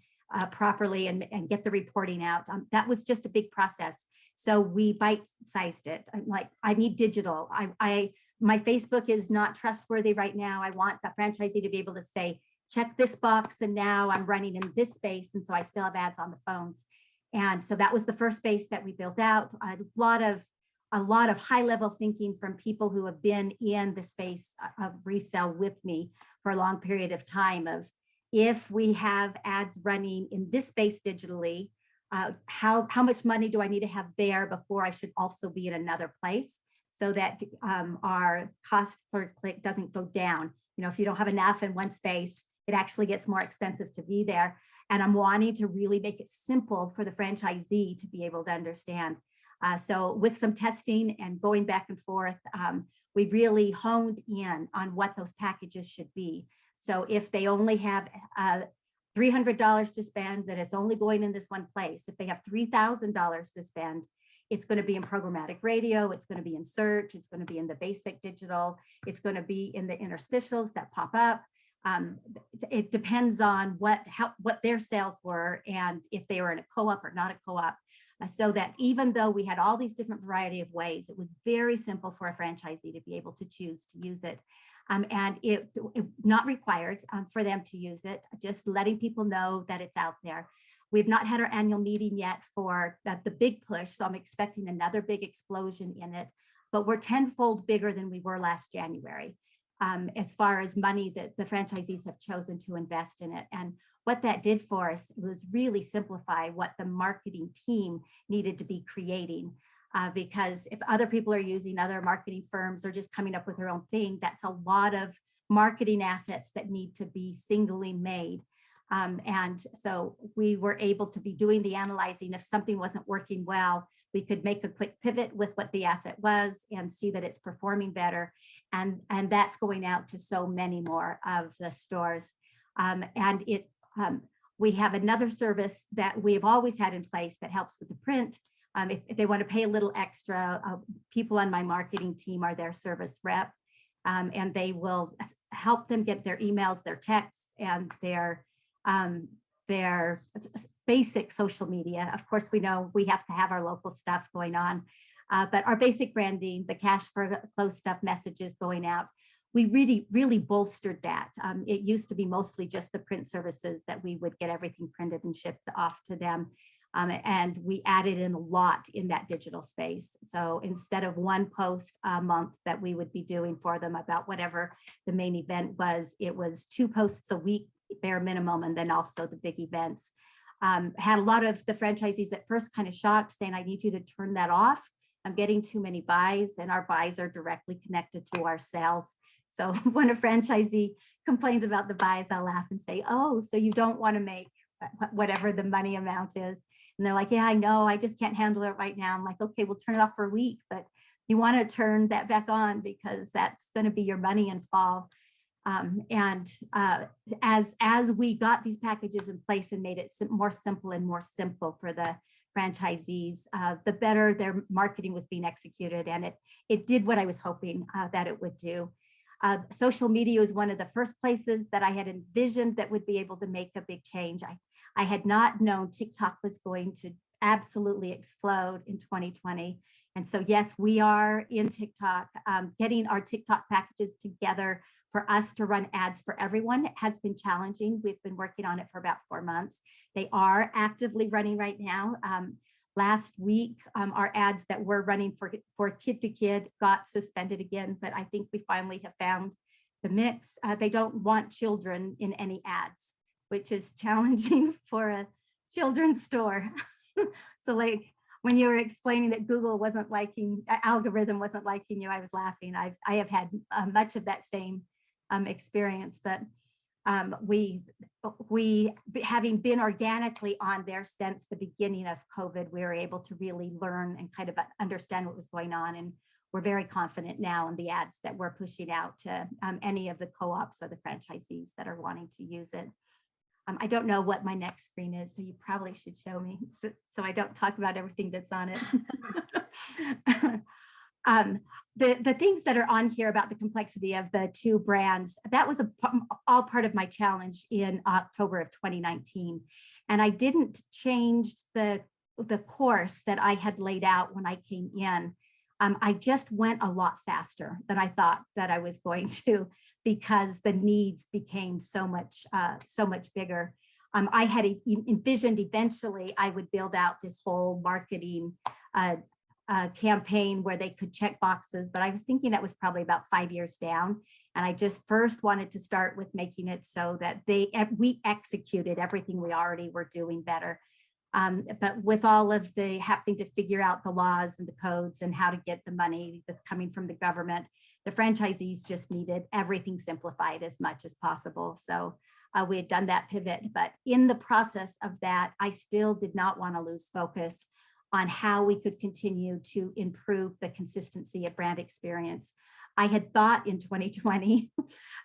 properly and get the reporting out. That was just a big process. So we bite-sized it. I'm like, I need digital. My Facebook is not trustworthy right now. I want the franchisee to be able to say, check this box, and now I'm running in this space. And so I still have ads on the phones. And so that was the first space that we built out. A lot of high-level thinking from people who have been in the space of resale with me for a long period of time of, if we have ads running in this space digitally, how much money do I need to have there before I should also be in another place, so that our cost per click doesn't go down. You know, if you don't have enough in one space, it actually gets more expensive to be there. And I'm wanting to really make it simple for the franchisee to be able to understand. So with some testing and going back and forth, we really honed in on what those packages should be. So if they only have $300 to spend, that it's only going in this one place. If they have $3,000 to spend, it's going to be in programmatic radio, it's going to be in search, it's going to be in the basic digital, it's going to be in the interstitials that pop up. It depends on what their sales were and if they were in a co-op or not a co-op. So that even though we had all these different variety of ways, it was very simple for a franchisee to be able to choose to use it. And it not required for them to use it, just letting people know that it's out there. We've not had our annual meeting yet for the big push, so I'm expecting another big explosion in it, but we're tenfold bigger than we were last January as far as money that the franchisees have chosen to invest in it. And what that did for us was really simplify what the marketing team needed to be creating. Because if other people are using other marketing firms or just coming up with their own thing, that's a lot of marketing assets that need to be singly made. And so we were able to be doing the analyzing. If something wasn't working well, we could make a quick pivot with what the asset was and see that it's performing better. And that's going out to so many more of the stores. And we have another service that we have always had in place that helps with the print. If they want to pay a little extra, people on my marketing team are their service rep, and they will help them get their emails, their texts, and their basic social media. Of course, we know we have to have our local stuff going on, but our basic branding, the cash for close stuff messages going out, we really bolstered that. It used to be mostly just the print services that we would get everything printed and shipped off to them. And we added in a lot in that digital space. So instead of one post a month that we would be doing for them about whatever the main event was, it was 2 posts a week, bare minimum, and then also the big events. Had a lot of the franchisees at first kind of shocked, saying, I need you to turn that off. I'm getting too many buys, and our buys are directly connected to our sales. So when a franchisee complains about the buys, I'll laugh and say, oh, so you don't want to make whatever the money amount is. And they're like, yeah, I know, I just can't handle it right now. I'm like, okay, we'll turn it off for a week, but you want to turn that back on because that's going to be your money in fall. As we got these packages in place and made it more simple for the franchisees, the better their marketing was being executed, and it did what I was hoping that it would do. Social media was one of the first places that I had envisioned that would be able to make a big change. I had not known TikTok was going to absolutely explode in 2020. And so, yes, we are in TikTok. Getting our TikTok packages together for us to run ads for everyone has been challenging. We've been working on it for about 4 months. They are actively running right now. Last week, our ads that were running for kid to kid got suspended again, but I think we finally have found the mix. They don't want children in any ads, which is challenging for a children's store. So like when you were explaining that Google wasn't liking, algorithm wasn't liking you, I was laughing. I have had much of that same experience, but we having been organically on there since the beginning of COVID, we were able to really learn and kind of understand what was going on. And we're very confident now in the ads that we're pushing out to any of the co-ops or the franchisees that are wanting to use it. I don't know what my next screen is, so you probably should show me so I don't talk about everything that's on it. The things that are on here about the complexity of the 2 brands, that was all part of my challenge in October of 2019. And I didn't change the course that I had laid out when I came in. I just went a lot faster than I thought that I was going to, because the needs became so much bigger. I had envisioned eventually I would build out this whole marketing campaign where they could check boxes, but I was thinking that was probably about 5 years down. And I just first wanted to start with making it so that we executed everything we already were doing better. But with all of the having to figure out the laws and the codes and how to get the money that's coming from the government, the franchisees just needed everything simplified as much as possible. So we had done that pivot, but in the process of that, I still did not want to lose focus on how we could continue to improve the consistency of brand experience. I had thought in 2020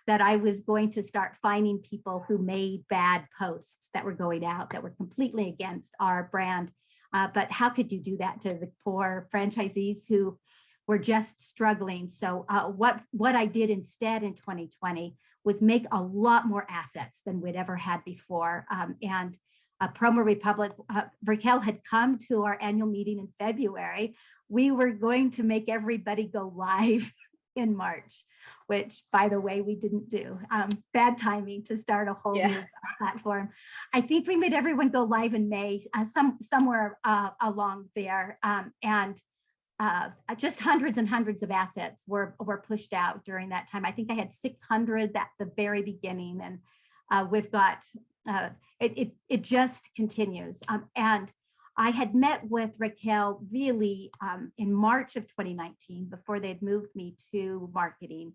that I was going to start finding people who made bad posts that were going out that were completely against our brand. But how could you do that to the poor franchisees who were just struggling? So what I did instead in 2020 was make a lot more assets than we'd ever had before. Promo Republic, Raakkel had come to our annual meeting in February. We were going to make everybody go live in March, which, by the way, we didn't do. Bad timing to start a whole new platform. I think we made everyone go live in May, somewhere along there, and just hundreds and hundreds of assets were pushed out during that time. I think I had 600 at the very beginning, and we've got it just continues. And I had met with Raakkel really in March of 2019 before they had moved me to marketing.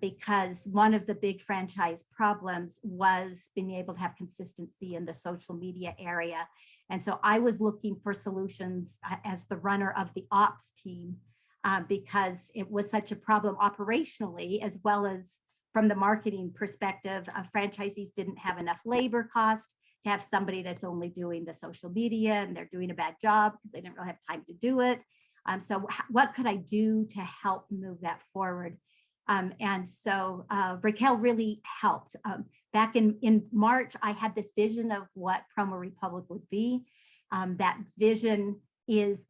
because one of the big franchise problems was being able to have consistency in the social media area. And so I was looking for solutions as the runner of the ops team, because it was such a problem operationally, as well as from the marketing perspective. Franchisees didn't have enough labor cost to have somebody that's only doing the social media, and they're doing a bad job because they didn't really have time to do it. So what could I do to help move that forward? And so Raakkel really helped. Back in March, I had this vision of what Promo Republic would be. That vision is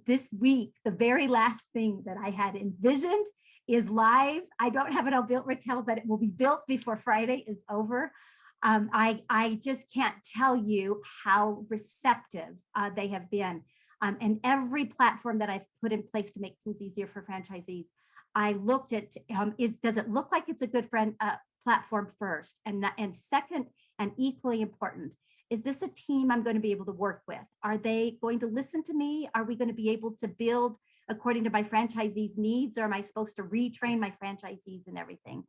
this week, the very last thing that I had envisioned is live. I don't have it all built, Raakkel, but it will be built before Friday is over. I just can't tell you how receptive they have been. And every platform that I've put in place to make things easier for franchisees, I looked at, does it look like it's a good platform first? And second, and equally important, is this a team I'm going to be able to work with? Are they going to listen to me? Are we going to be able to build according to my franchisees' needs? Or am I supposed to retrain my franchisees and everything?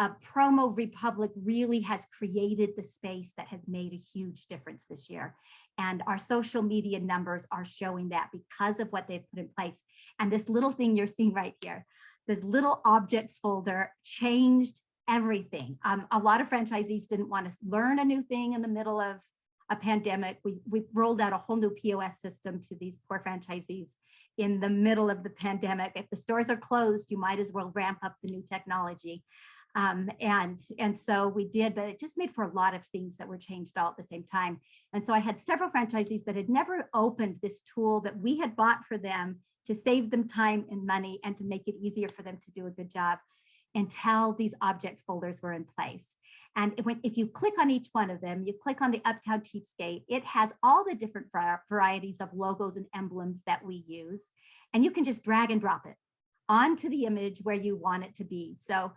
Promo Republic really has created the space that has made a huge difference this year. And our social media numbers are showing that because of what they've put in place. And this little thing you're seeing right here, this little objects folder changed everything. A lot of franchisees didn't want to learn a new thing in the middle of a pandemic. We rolled out a whole new POS system to these poor franchisees in the middle of the pandemic. If the stores are closed, you might as well ramp up the new technology. And so we did, but it just made for a lot of things that were changed all at the same time. And so I had several franchisees that had never opened this tool that we had bought for them to save them time and money and to make it easier for them to do a good job until these objects folders were in place. And if you click on each one of them, you click on the Uptown Cheapskate, it has all the different varieties of logos and emblems that we use. And you can just drag and drop it onto the image where you want it to be. So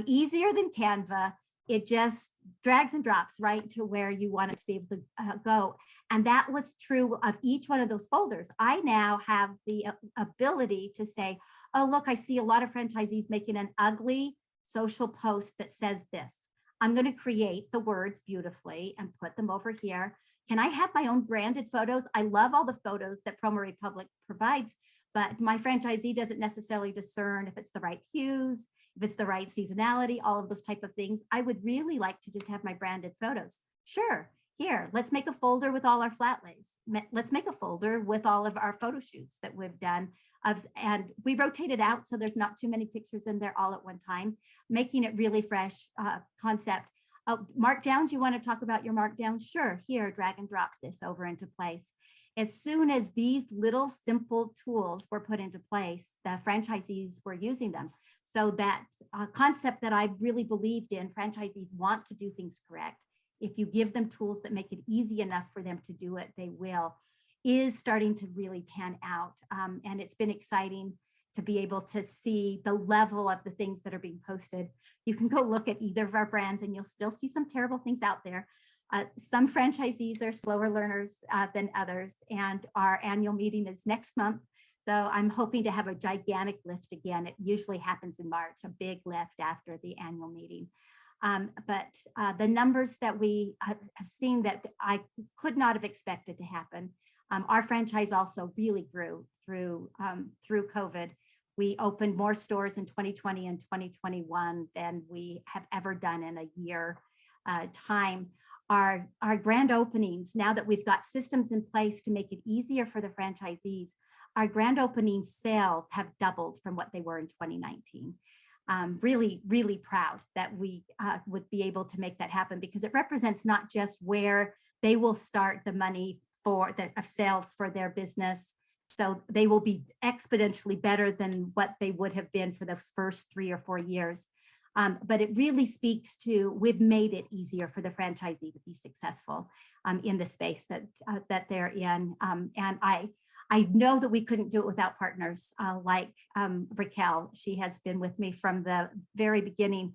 easier than Canva. It just drags and drops right to where you want it to be able to go. And that was true of each one of those folders. I now have the ability to say, oh, look, I see a lot of franchisees making an ugly social post that says this. I'm going to create the words beautifully and put them over here. Can I have my own branded photos? I love all the photos that Promo Republic provides, but my franchisee doesn't necessarily discern if it's the right hues, if it's the right seasonality, all of those type of things. I would really like to just have my branded photos. Sure, here, let's make a folder with all our flat lays. Let's make a folder with all of our photo shoots that we've done. And we rotate it out so there's not too many pictures in there all at one time, making it really fresh concept. Markdowns, you want to talk about your markdowns? Sure, here, drag and drop this over into place. As soon as these little simple tools were put into place, the franchisees were using them. So that concept that I really believed in, franchisees want to do things correct. If you give them tools that make it easy enough for them to do it, they will, is starting to really pan out. And it's been exciting to be able to see the level of the things that are being posted. You can go look at either of our brands and you'll still see some terrible things out there. Some franchisees are slower learners than others, and our annual meeting is next month. So I'm hoping to have a gigantic lift again. It usually happens in March, a big lift after the annual meeting. But the numbers that we have seen that I could not have expected to happen. Our franchise also really grew through COVID. We opened more stores in 2020 and 2021 than we have ever done in a year time. Our grand openings, now that we've got systems in place to make it easier for the franchisees, our grand opening sales have doubled from what they were in 2019. Really, really proud that we would be able to make that happen, because it represents not just where they will start the money for the sales for their business. So they will be exponentially better than what they would have been for those first 3 or 4 years. But it really speaks to, we've made it easier for the franchisee to be successful in the space that they're in. And I know that we couldn't do it without partners like Raakkel. She has been with me from the very beginning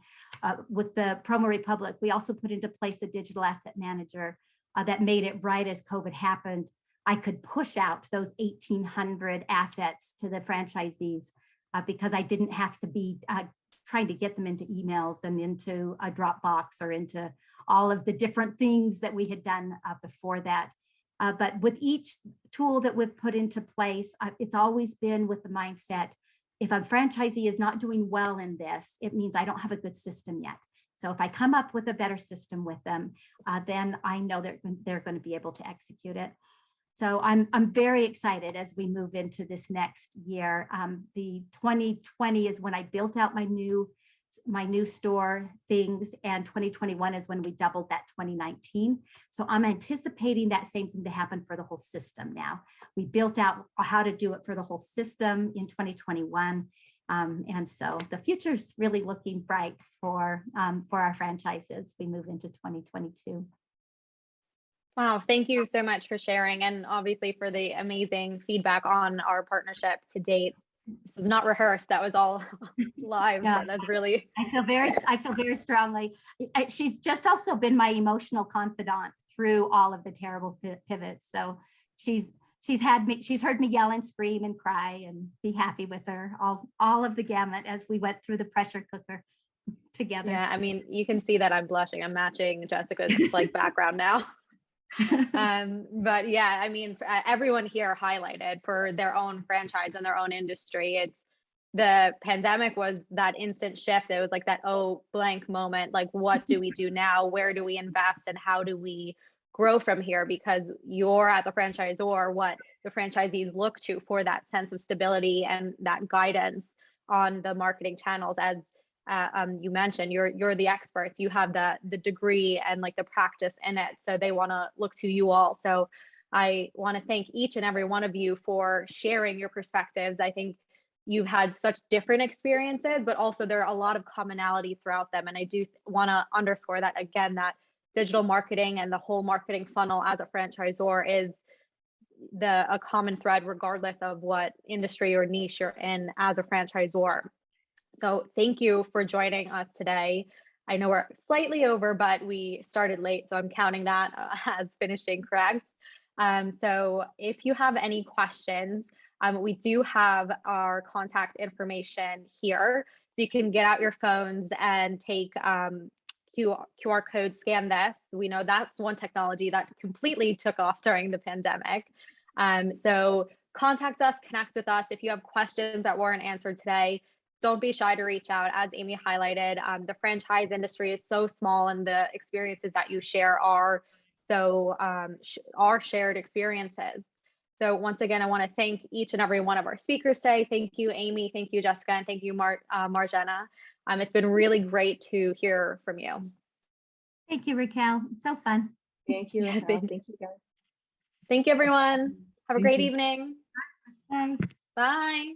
with the Promo Republic. We also put into place a digital asset manager that made it right as COVID happened. I could push out those 1,800 assets to the franchisees because I didn't have to be trying to get them into emails and into a Dropbox or into all of the different things that we had done before that. But with each tool that we've put into place, it's always been with the mindset, if a franchisee is not doing well in this, it means I don't have a good system yet. So if I come up with a better system with them, then I know that they're going to be able to execute it. So I'm very excited as we move into this next year. The 2020 is when I built out my new store things, and 2021 is when we doubled that 2019. So I'm anticipating that same thing to happen for the whole system now. We built out how to do it for the whole system in 2021. And so the future's really looking bright for our franchises. We move into 2022. Wow, thank you so much for sharing, and obviously for the amazing feedback on our partnership to date. This was not rehearsed, that was all live. Yeah. That's really, I feel very strongly. She's just also been my emotional confidant through all of the terrible pivots. So she's heard me yell and scream and cry and be happy with her, all of the gamut as we went through the pressure cooker together. yeah, I mean, you can see that I'm blushing. I'm matching Jessica's like background now. But yeah, I mean, everyone here highlighted for their own franchise and their own industry. It's the pandemic was that instant shift. It was like that, oh, blank moment. Like, what do we do now? Where do we invest? And how do we grow from here? Because you're at the franchisor, what the franchisees look to for that sense of stability and that guidance on the marketing channels. As you mentioned, you're the experts, you have the degree and like the practice in it, so they want to look to you all. So I want to thank each and every one of you for sharing your perspectives. I think you've had such different experiences, but also there are a lot of commonalities throughout them, and I do want to underscore that again, that digital marketing and the whole marketing funnel as a franchisor is a common thread regardless of what industry or niche you're in as a franchisor. So thank you for joining us today. I know we're slightly over, but we started late, so I'm counting that as finishing correct. So if you have any questions, we do have our contact information here. So you can get out your phones and take QR code, scan this. We know that's one technology that completely took off during the pandemic. So contact us, connect with us. If you have questions that weren't answered today, don't be shy to reach out. As Amy highlighted, the franchise industry is so small, and the experiences that you share are so are shared experiences. So once again, I want to thank each and every one of our speakers today. Thank you, Amy. Thank you, Jessica. And thank you, Marjaneh. It's been really great to hear from you. Thank you, Raakkel. It's so fun. Thank you, Yeah, Raakkel. Thank you, guys. Thank you, everyone. Have a Thank great you. evening. Bye. Bye.